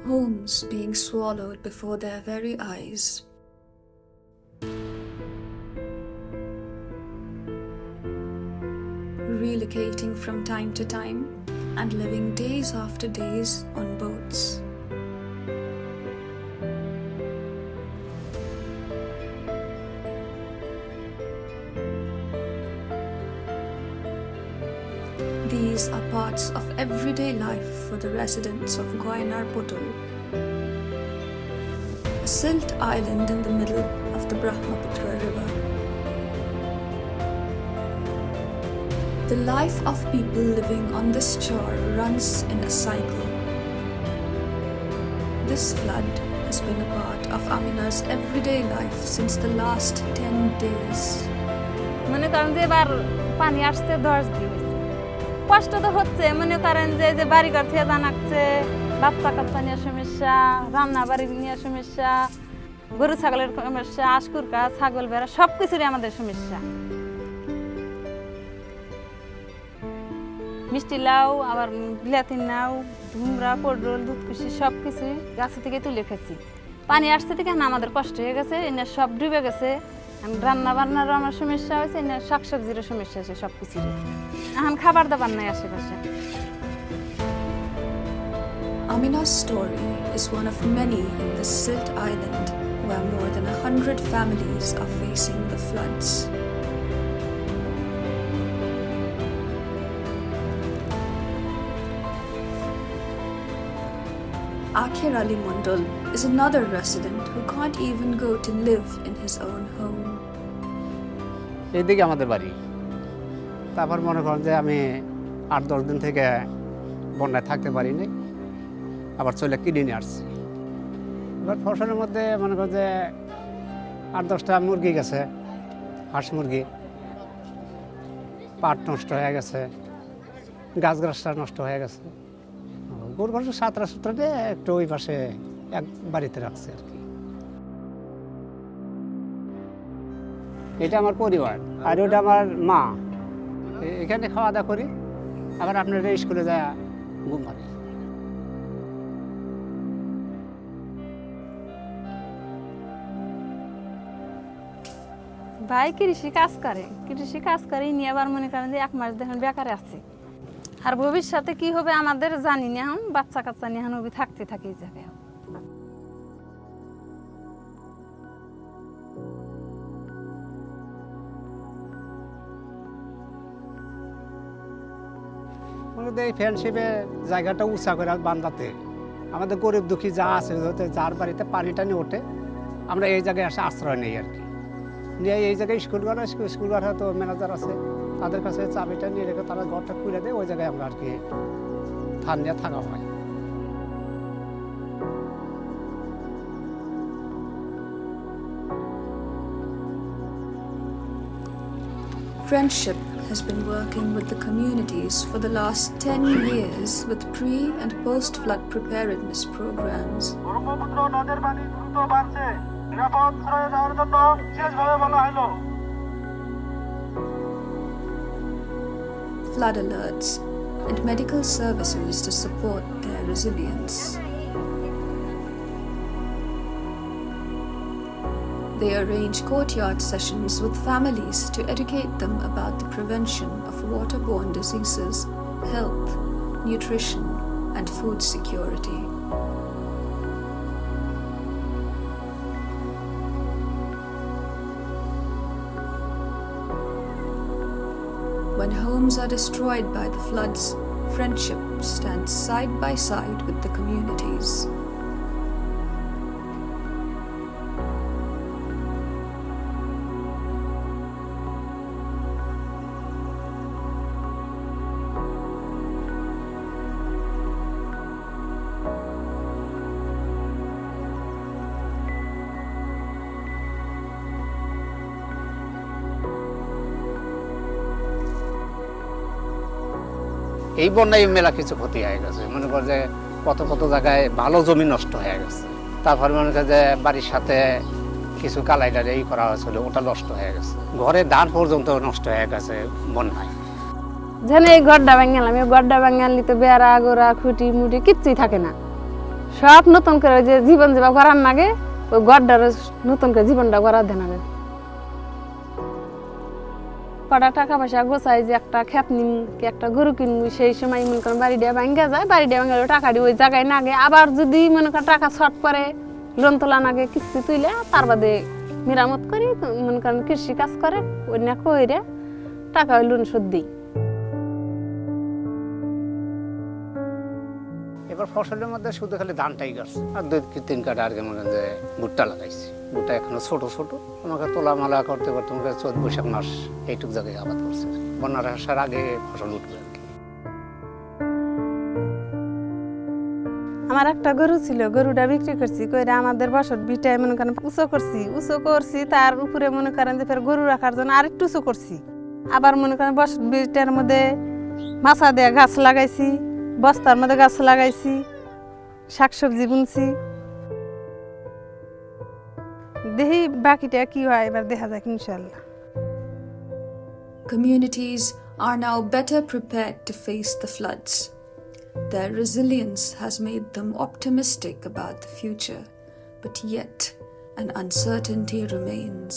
Homes being swallowed before their very eyes. Relocating from time to time and living days after days on boats. These are parts of everyday life for the residents of Guainar Putul, a silt island in the middle of the Brahmaputra River. The life of people living on this shore runs in a cycle. This flood has been a part of Amina's everyday life since the last 10 days. মনে করেন যে এবার পানি আসছে 10 দিন কষ্ট তো হচ্ছে মনে করেন যে বাড়িঘর থেকে জানাচ্ছে বাচ্চা কাচ্চা নিয়ে সমস্যা রান্না বাড়ি নিয়ে সমস্যা গরু ছাগলের সমস্যা আশকুরকা ছাগল বেড়া সবকিছুরই আমাদের সমস্যা মিষ্টি লাউ আবার বিলাতি নাও ধুমরা পটল দুধকুশি সবকিছু গাছ থেকে তুলে খেয়েছি পানি আসছে থেকে আমাদের কষ্ট হয়ে গেছে এনে সব ডুবে গেছে রান্না বান্নারও আমার সমস্যা হয়েছে এনে শাকসবজিরও সমস্যা আছে সবকিছুর এখন খাবার দাবার নাই আশেপাশে Amina's story is one of many in the Silt Island where more than 100 families are facing the floods. Akhir Ali Mondal is another resident who can't even go to live in his own home. এইদিকে আমাদের বাড়ি তারপর মনে করেন যে আমি 8-10 দিন থেকে বন্যায় থাকতে পারিনি আবার চলে কিনে নিয়ে আসছি এবার ফসলের মধ্যে মনে করেন যে 8-10টা মুরগি গেছে হাঁস মুরগি পাট নষ্ট হয়ে গেছে গাছগাছটা নষ্ট হয়ে গেছে গরু ঘর 17-17টা একটু ওই পাশে এক বাড়িতে রাখছে আর কি এটা আমার পরিবার আর ওটা আমার মা এখানে খাওয়া দাওয়া করি আবার আপনার স্কুলে যায় ঘুম পারি ভাই কৃষি কাজ করে নিয়ে আবার মনে করেন যে 1 মাস দেখেন বেকারে আছে আর ভবিষ্যতে কি হবে আমাদের জানি না এখন বাচ্চা কাচ্চা নিয়ে এখন থাকতে থাকি যাবে এই ফ্রেন্ডশিপে জায়গাটা উঁচা করে বান্ধাতে আমাদের গরিব দুঃখী যা আছে যার বাড়িতে পানি টানি ওঠে আমরা এই জায়গায় আসে আশ্রয় নেই আর কি নিয়ে এই জায়গায় স্কুল ঘর হয়তো ম্যানেজার আছে তাদের কাছে চাবিটা নিয়ে রেখে তারা ঘরটা খুলে দেয় ওই জায়গায় আমরা আর কি থান নিয়ে থাকা হয় Friendship has been working with the communities for the last 10 years with pre- and post-flood preparedness programs. Flood alerts and medical services to support their resilience. They arrange courtyard sessions with families to educate them about the prevention of waterborne diseases, health, nutrition, and food security. When homes are destroyed by the floods, Friendship stands side by side with the communities. এই বন্যায় মেলা কিছু ক্ষতি হয়ে গেছে মনে কর যে কত জায়গায় ভালো জমি নষ্ট হয়ে গেছে তারপরে মনে কর যে বাড়ির সাথে কিছু কালাইডার এই করা হয়েছিল ওটা নষ্ট হয়ে গেছে ঘরে ধান পর্যন্ত নষ্ট হয়ে গেছে বন্যায় যেন এই গড্ডা ভাঙালাম এই গড্ডা ভাঙালি তো বেড়া গোড়া খুঁটি মুটি কিচ্ছুই থাকে না সব নতুন করে যে জীবন যেবা করার নাগে ওই গড়টার নতুন করে জীবনটা করার দেন আগে কটা টাকা পয়সা গোছাই যে একটা খেত নিম কি একটা গরু কিনবো সেই সময় মনে করেন বাড়ি দিয়ে ভাঙ্গা যায় বাড়ি দিয়ে ভাঙ্গা টাকা দিয়ে ওই জায়গায় নাগে আবার যদি মনে করেন টাকা শর্ট পরে লোন তোলা নাগে কিস্তি তুইলে তার বাদে মেরামত করি মনে করেন কৃষি কাজ করে অন্য কইরে টাকা ওই লোন শোধ দিই এবার ফসলের মধ্যে শুধু খালি ধানটাই গাছ আর 2-3 কাটা আর কি মনে যে ভুট্টা লাগাইছি ভুট্টা এখনো ছোট ছোট আমাকে তোলা মালা করতে করতে আমাকে চৈত বৈশাখ মাস এইটুক জায়গায় আবাদ করছে বন্যার আসার আগে ফসল উঠবে আর কি আমার একটা গরু ছিল গরুটা বিক্রি করছি কইরা আমাদের বছর বিটায় মনে করেন উঁচু করছি তার উপরে মনে করেন যে ফের গরু রাখার জন্য আরেকটু উঁচু করছি আবার মনে করেন বছর বিটার মধ্যে মাছা দিয়ে গাছ লাগাইছি বস্তার মধ্যে গাছ লাগাইছি শাকসবজি বুনছি দেখি বাকিটা কি হয় এবার দেখা যাক ইনশাআল্লাহ Communities are now better prepared to face the floods. Their resilience has made them optimistic about the future, but yet an uncertainty remains.